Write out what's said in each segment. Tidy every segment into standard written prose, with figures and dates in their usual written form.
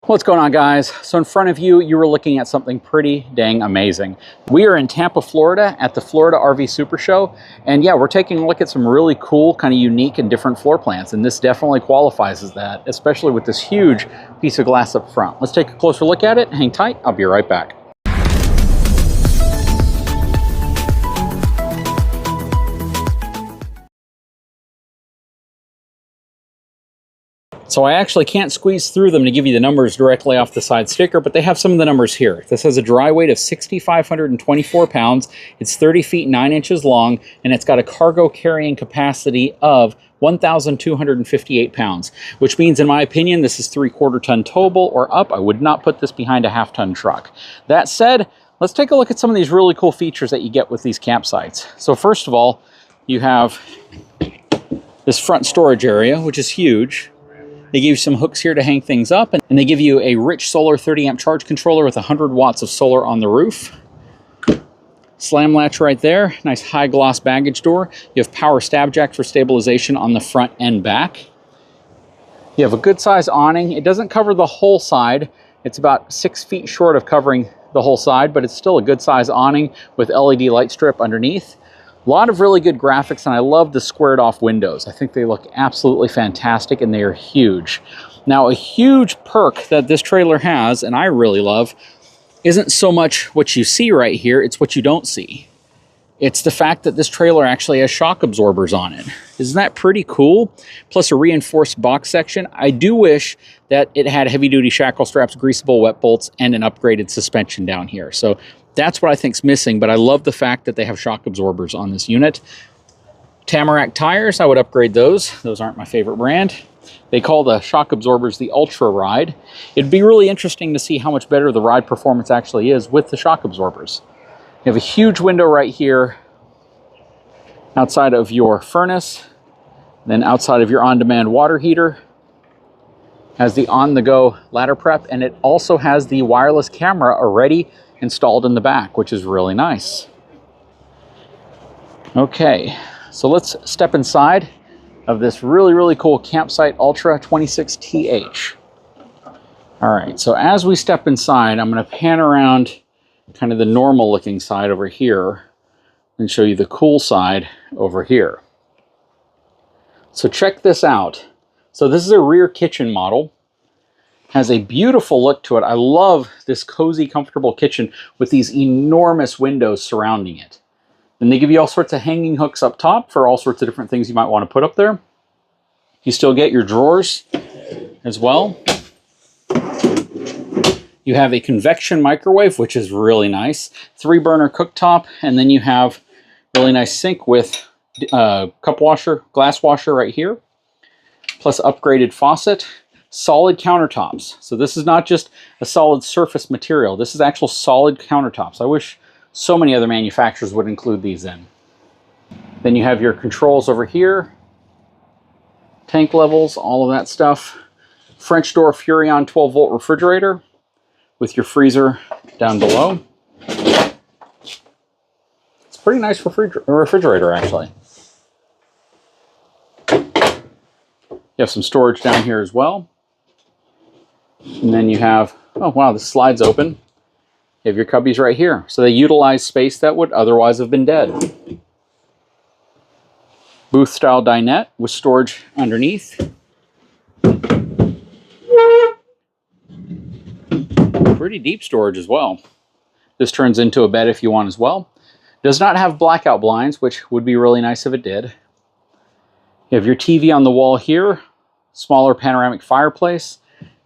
What's going on, guys? So in front of you, you were looking at something pretty dang amazing. We are in Tampa, Florida at the Florida RV Super Show. And yeah, we're taking a look at some really cool, kind of unique and different floor plans. And this definitely qualifies as that, especially with this huge piece of glass up front. Let's take a closer look at it. Hang tight. I'll be right back. So I actually can't squeeze through them to give you the numbers directly off the side sticker, but they have some of the numbers here. This has a dry weight of 6,524 pounds. It's 30 feet 9 inches long, and it's got a cargo carrying capacity of 1,258 pounds, which means, in my opinion, this is 3/4 ton towable or up. I would not put this behind a half-ton truck. That said, let's take a look at some of these really cool features that you get with these campsites. So first of all, you have this front storage area, which is huge. They give you some hooks here to hang things up, and they give you a rich solar 30 amp charge controller with 100 watts of solar on the roof. Slam latch right there, nice high gloss baggage door. You have power stab jacks for stabilization on the front and back. You have a good size awning. It doesn't cover the whole side. It's about 6 feet short of covering the whole side, but it's still a good size awning with LED light strip underneath. A lot of really good graphics, and I love the squared off windows. I think they look absolutely fantastic, and they are huge. Now, a huge perk that this trailer has, and I really love, isn't so much what you see right here, it's what you don't see. It's the fact that this trailer actually has shock absorbers on it. Isn't that pretty cool? Plus a reinforced box section. I do wish that it had heavy-duty shackle straps, greasable wet bolts, and an upgraded suspension down here. So that's what I think's missing, but I love the fact that they have shock absorbers on this unit. Tamarack tires, I would upgrade those. Those aren't my favorite brand. They call the shock absorbers the Ultra Ride. It'd be really interesting to see how much better the ride performance actually is with the shock absorbers. You have a huge window right here outside of your furnace, then outside of your on-demand water heater. Has the on-the-go ladder prep, and it also has the wireless camera already installed in the back, which is really nice. Okay, so let's step inside of this really cool Campsite Ultra 26TH. All right, so as we step inside, I'm going to pan around kind of the normal looking side over here and show you the cool side over here. So check this out. So this is a rear kitchen model. Has a beautiful look to it. I love this cozy, comfortable kitchen with these enormous windows surrounding it. And they give you all sorts of hanging hooks up top for all sorts of different things you might want to put up there. You still get your drawers as well. You have a convection microwave, which is really nice. 3-burner cooktop, and then you have really nice sink with cup washer, glass washer right here, plus upgraded faucet. Solid countertops. So this is not just a solid surface material. This is actual solid countertops. I wish so many other manufacturers would include these in. Then you have your controls over here, tank levels, all of that stuff. French door Furrion 12-volt refrigerator with your freezer down below. It's a pretty nice refrigerator, actually. You have some storage down here as well. And then you have, oh wow, this slides open. You have your cubbies right here. So they utilize space that would otherwise have been dead. Booth style dinette with storage underneath. Pretty deep storage as well. This turns into a bed if you want as well. Does not have blackout blinds, which would be really nice if it did. You have your TV on the wall here, smaller panoramic fireplace,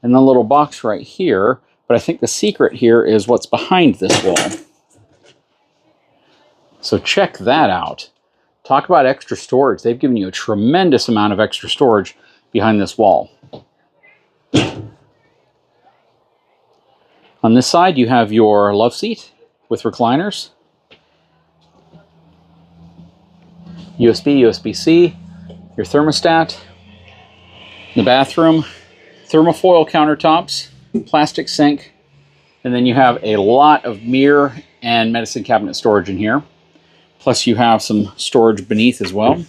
and the little box right here. But I think the secret here is what's behind this wall. So check that out. Talk about extra storage. They've given you a tremendous amount of extra storage behind this wall. On this side, you have your love seat with recliners. USB, USB-C, your thermostat, the bathroom, thermofoil countertops, plastic sink, and then you have a lot of mirror and medicine cabinet storage in here. Plus you have some storage beneath as well.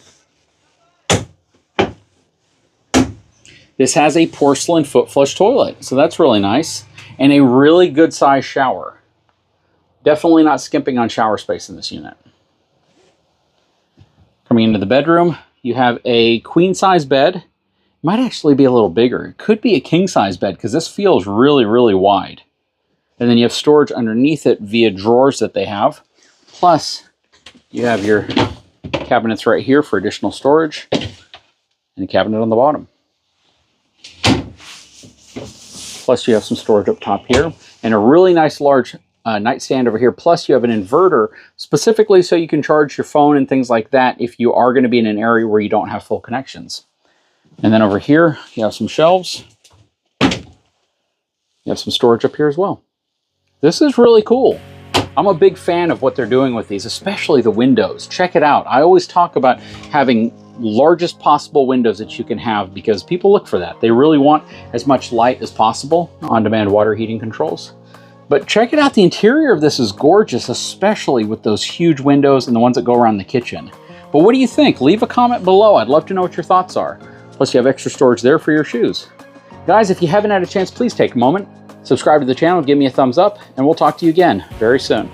This has a porcelain foot flush toilet, so that's really nice. And a really good size shower. Definitely not skimping on shower space in this unit. Coming into the bedroom, you have a queen size bed. Might actually be a little bigger. It could be a king size bed because this feels really, really wide. And then you have storage underneath it via drawers that they have. Plus, you have your cabinets right here for additional storage and a cabinet on the bottom. Plus you have some storage up top here and a really nice large nightstand over here. Plus you have an inverter specifically so you can charge your phone and things like that if you are going to be in an area where you don't have full connections. And then over here you have some shelves. You have some storage up here as well. This is really cool. I'm a big fan of what they're doing with these, especially the windows. Check it out. I always talk about having largest possible windows that you can have because people look for that. They really want as much light as possible. On-demand water heating controls. But check it out, the interior of this is gorgeous, especially with those huge windows and the ones that go around the kitchen. But what do you think? Leave a comment below. I'd love to know what your thoughts are. Plus you have extra storage there for your shoes. Guys, if you haven't had a chance, please take a moment, subscribe to the channel, give me a thumbs up, and we'll talk to you again very soon.